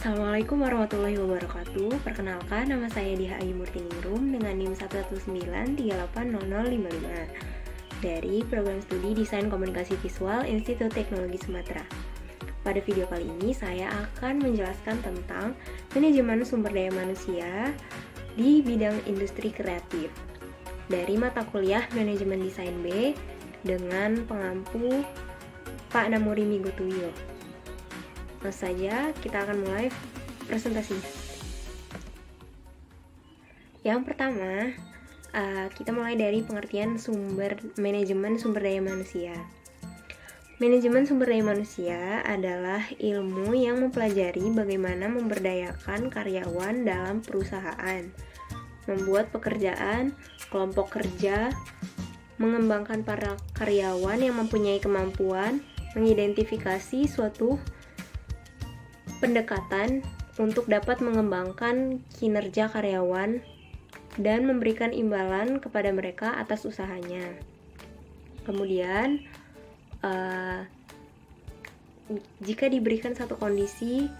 Assalamualaikum warahmatullahi wabarakatuh. Perkenalkan, nama saya Diha Ayu Murtiningrum dengan NIM 119380055 dari Program Studi Desain Komunikasi Visual Institut Teknologi Sumatera. Pada video kali ini saya akan menjelaskan tentang manajemen sumber daya manusia di bidang industri kreatif dari mata kuliah Manajemen Desain B dengan pengampu Pak Namuri Migotuyo. Langsung saja kita akan mulai presentasinya. Yang pertama, kita mulai dari pengertian manajemen sumber daya manusia. Manajemen sumber daya manusia adalah ilmu yang mempelajari bagaimana memberdayakan karyawan dalam perusahaan, membuat pekerjaan, kelompok kerja, mengembangkan para karyawan yang mempunyai kemampuan, mengidentifikasi suatu pendekatan untuk dapat mengembangkan kinerja karyawan dan memberikan imbalan kepada mereka atas usahanya. Kemudian, jika diberikan satu kondisi,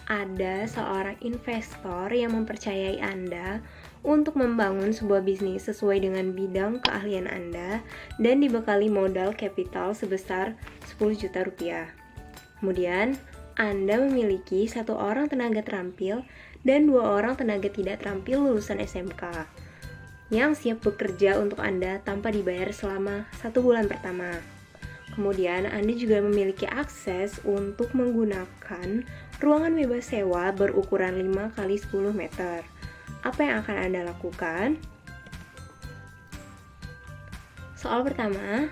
ada seorang investor yang mempercayai Anda untuk membangun sebuah bisnis sesuai dengan bidang keahlian Anda dan dibekali modal kapital sebesar 10 juta rupiah. Kemudian, Anda memiliki 1 orang tenaga terampil dan 2 orang tenaga tidak terampil lulusan SMK yang siap bekerja untuk Anda tanpa dibayar selama 1 bulan pertama. Kemudian Anda juga memiliki akses untuk menggunakan ruangan bebas sewa berukuran 5x10 meter. Apa yang akan Anda lakukan? Soal pertama,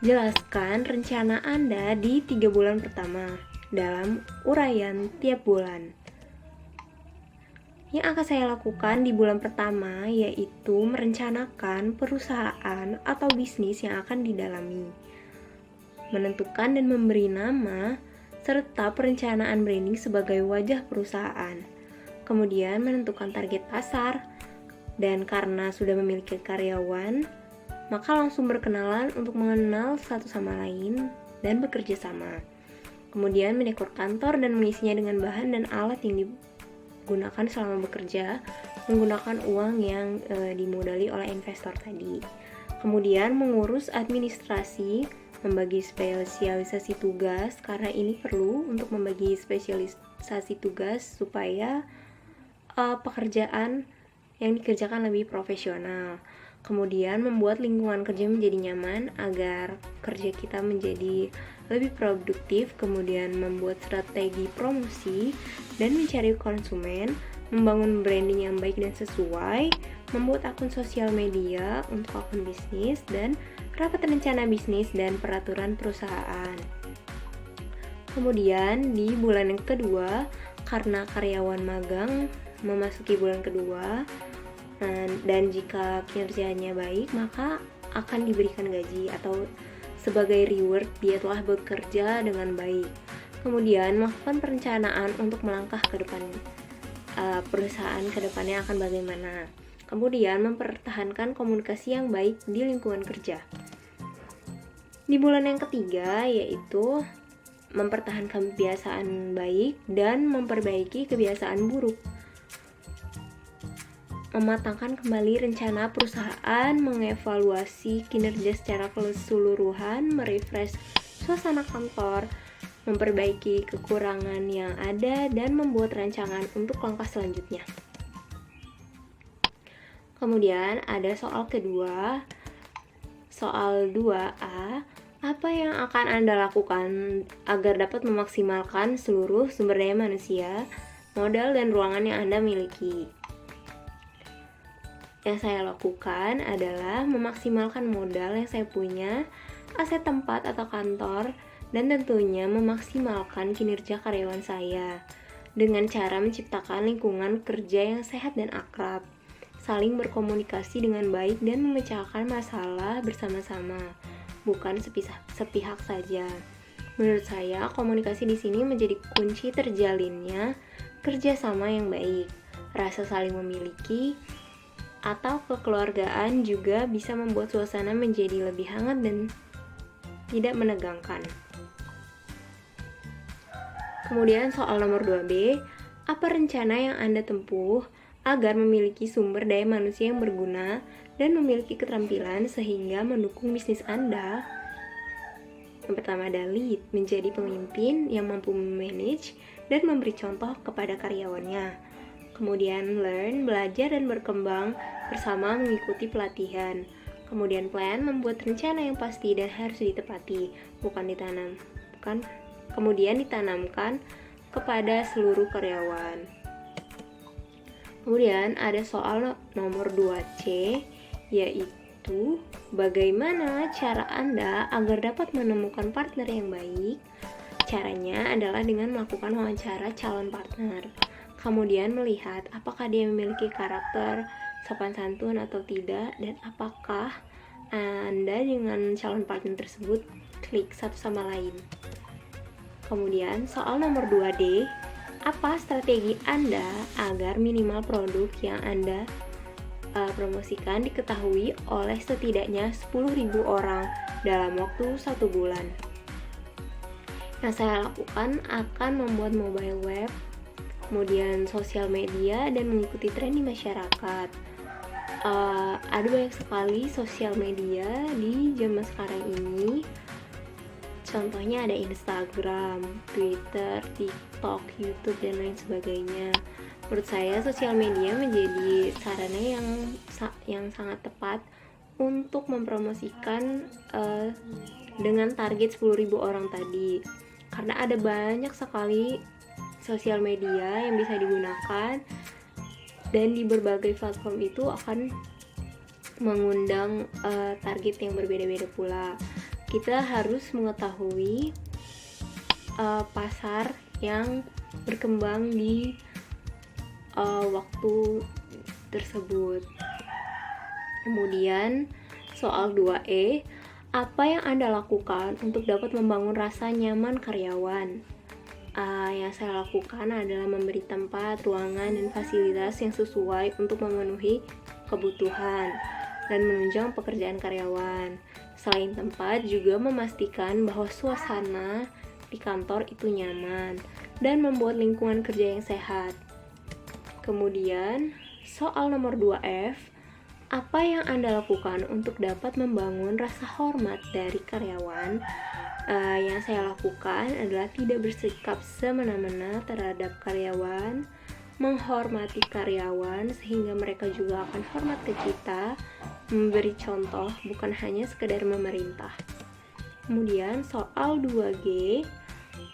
jelaskan rencana Anda di 3 bulan pertama dalam uraian tiap bulan. Yang akan saya lakukan di bulan pertama yaitu merencanakan perusahaan atau bisnis yang akan didalami, menentukan dan memberi nama, serta perencanaan branding sebagai wajah perusahaan. Kemudian menentukan target pasar, dan karena sudah memiliki karyawan, maka langsung berkenalan untuk mengenal satu sama lain dan bekerja sama. Kemudian mendekor kantor dan mengisinya dengan bahan dan alat yang digunakan selama bekerja, menggunakan uang yang dimodali oleh investor tadi. Kemudian mengurus administrasi, membagi spesialisasi tugas, karena ini perlu untuk membagi spesialisasi tugas supaya pekerjaan yang dikerjakan lebih profesional. Kemudian membuat lingkungan kerja menjadi nyaman agar kerja kita menjadi lebih produktif. Kemudian membuat strategi promosi dan mencari konsumen, membangun branding yang baik dan sesuai, membuat akun sosial media untuk akun bisnis, dan rapat rencana bisnis dan peraturan perusahaan. Kemudian di bulan yang kedua, karena karyawan magang memasuki bulan kedua, dan jika kinerjanya baik, maka akan diberikan gaji atau sebagai reward dia telah bekerja dengan baik. Kemudian melakukan perencanaan untuk melangkah ke depan, perusahaan ke depannya akan bagaimana. Kemudian mempertahankan komunikasi yang baik di lingkungan kerja. Di bulan yang ketiga yaitu mempertahankan kebiasaan baik dan memperbaiki kebiasaan buruk. Mematangkan kembali rencana perusahaan, mengevaluasi kinerja secara keseluruhan, merefresh suasana kantor, memperbaiki kekurangan yang ada, dan membuat rancangan untuk langkah selanjutnya. Kemudian ada soal kedua, soal 2A, apa yang akan Anda lakukan agar dapat memaksimalkan seluruh sumber daya manusia, modal, dan ruangan yang Anda miliki? Yang saya lakukan adalah memaksimalkan modal yang saya punya, aset tempat atau kantor, dan tentunya memaksimalkan kinerja karyawan saya dengan cara menciptakan lingkungan kerja yang sehat dan akrab, saling berkomunikasi dengan baik, dan memecahkan masalah bersama-sama, bukan sepihak saja. Menurut saya, komunikasi di sini menjadi kunci terjalinnya kerjasama yang baik. Rasa saling memiliki atau kekeluargaan juga bisa membuat suasana menjadi lebih hangat dan tidak menegangkan. Kemudian soal nomor 2B, Apa rencana yang Anda tempuh agar memiliki sumber daya manusia yang berguna dan memiliki keterampilan sehingga mendukung bisnis Anda? Yang pertama ada lead, menjadi pemimpin yang mampu memanage dan memberi contoh kepada karyawannya. Kemudian learn, belajar dan berkembang bersama mengikuti pelatihan. Kemudian plan, membuat rencana yang pasti dan harus ditepati, kemudian ditanamkan kepada seluruh karyawan. Kemudian ada soal nomor 2C, yaitu bagaimana cara Anda agar dapat menemukan partner yang baik. Caranya adalah dengan melakukan wawancara calon partner. Kemudian melihat apakah dia memiliki karakter sopan santun atau tidak, dan apakah Anda dengan calon partner tersebut klik satu sama lain. Kemudian soal nomor 2D, apa strategi Anda agar minimal produk yang Anda promosikan diketahui oleh setidaknya 10.000 orang dalam waktu 1 bulan. Yang saya lakukan akan membuat mobile web, kemudian sosial media, dan mengikuti tren di masyarakat. Ada banyak sekali sosial media di zaman sekarang ini. Contohnya ada Instagram, Twitter, TikTok, YouTube, dan lain sebagainya. Menurut saya sosial media menjadi sarana yang sangat tepat untuk mempromosikan dengan target 10.000 orang tadi. Karena ada banyak sekali sosial media yang bisa digunakan, dan di berbagai platform itu akan mengundang target yang berbeda-beda pula. Kita harus mengetahui pasar yang berkembang di waktu tersebut. Kemudian soal 2E, apa yang Anda lakukan untuk dapat membangun rasa nyaman karyawan? Yang saya lakukan adalah memberi tempat, ruangan, dan fasilitas yang sesuai untuk memenuhi kebutuhan dan menunjang pekerjaan karyawan. Selain tempat, juga memastikan bahwa suasana di kantor itu nyaman dan membuat lingkungan kerja yang sehat. Kemudian, soal nomor 2F, apa yang Anda lakukan untuk dapat membangun rasa hormat dari karyawan? Yang saya lakukan adalah tidak bersikap semena-mena terhadap karyawan, menghormati karyawan sehingga mereka juga akan hormat ke kita, memberi contoh bukan hanya sekedar memerintah. Kemudian soal 2G,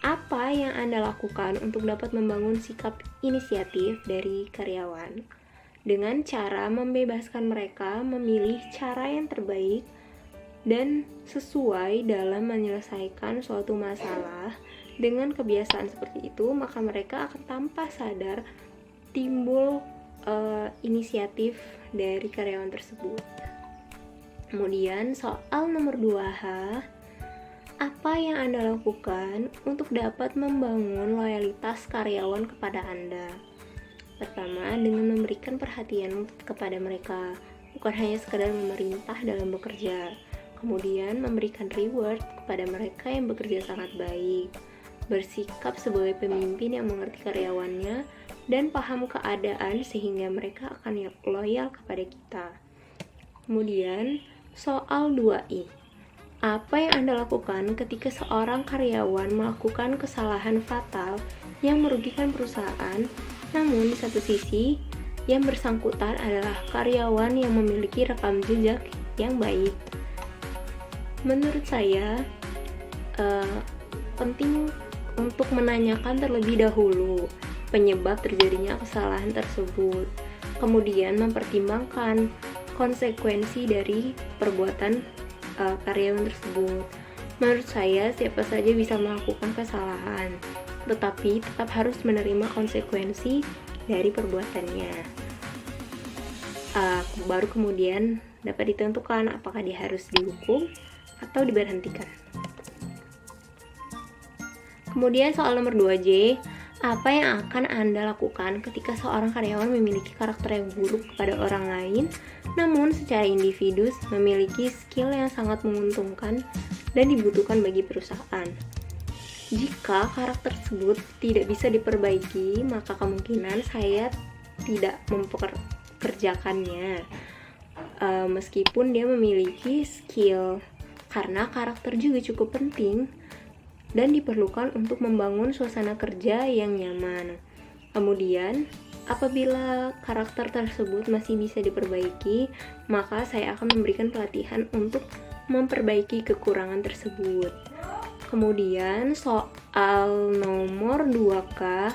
apa yang Anda lakukan untuk dapat membangun sikap inisiatif dari karyawan? Dengan cara membebaskan mereka memilih cara yang terbaik dan sesuai dalam menyelesaikan suatu masalah. Dengan kebiasaan seperti itu, maka mereka akan tanpa sadar timbul inisiatif dari karyawan tersebut. Kemudian soal nomor 2H, apa yang Anda lakukan untuk dapat membangun loyalitas karyawan kepada Anda? Pertama, dengan memberikan perhatian kepada mereka, bukan hanya sekadar memerintah dalam bekerja. Kemudian memberikan reward kepada mereka yang bekerja sangat baik, bersikap sebagai pemimpin yang mengerti karyawannya dan paham keadaan sehingga mereka akan loyal kepada kita. Kemudian soal 2I, apa yang Anda lakukan ketika seorang karyawan melakukan kesalahan fatal yang merugikan perusahaan, namun di satu sisi yang bersangkutan adalah karyawan yang memiliki rekam jejak yang baik? Menurut saya penting untuk menanyakan terlebih dahulu penyebab terjadinya kesalahan tersebut, kemudian mempertimbangkan konsekuensi dari perbuatan karyawan tersebut. Menurut saya siapa saja bisa melakukan kesalahan, tetapi tetap harus menerima konsekuensi dari perbuatannya. Baru kemudian dapat ditentukan apakah dia harus dihukum atau diberhentikan. Kemudian soal nomor 2J, apa yang akan Anda lakukan ketika seorang karyawan memiliki karakter yang buruk kepada orang lain, namun secara individu memiliki skill yang sangat menguntungkan dan dibutuhkan bagi perusahaan? Jika karakter tersebut tidak bisa diperbaiki, maka kemungkinan saya tidak mempekerjakannya, meskipun dia memiliki skill, karena karakter juga cukup penting dan diperlukan untuk membangun suasana kerja yang nyaman. Kemudian, apabila karakter tersebut masih bisa diperbaiki, maka saya akan memberikan pelatihan untuk memperbaiki kekurangan tersebut. Kemudian soal nomor 2K,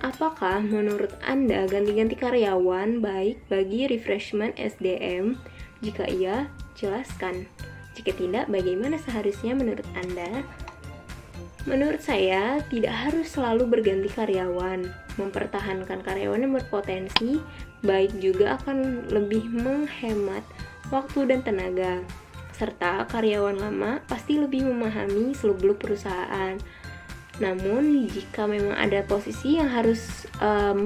apakah menurut Anda ganti-ganti karyawan baik bagi refreshment SDM? Jika iya, jelaskan. Jika tidak, bagaimana seharusnya menurut Anda? Menurut saya, tidak harus selalu berganti karyawan. Mempertahankan karyawan yang berpotensi baik juga akan lebih menghemat waktu dan tenaga. Serta karyawan lama pasti lebih memahami seluk-beluk perusahaan. Namun, jika memang ada posisi yang harus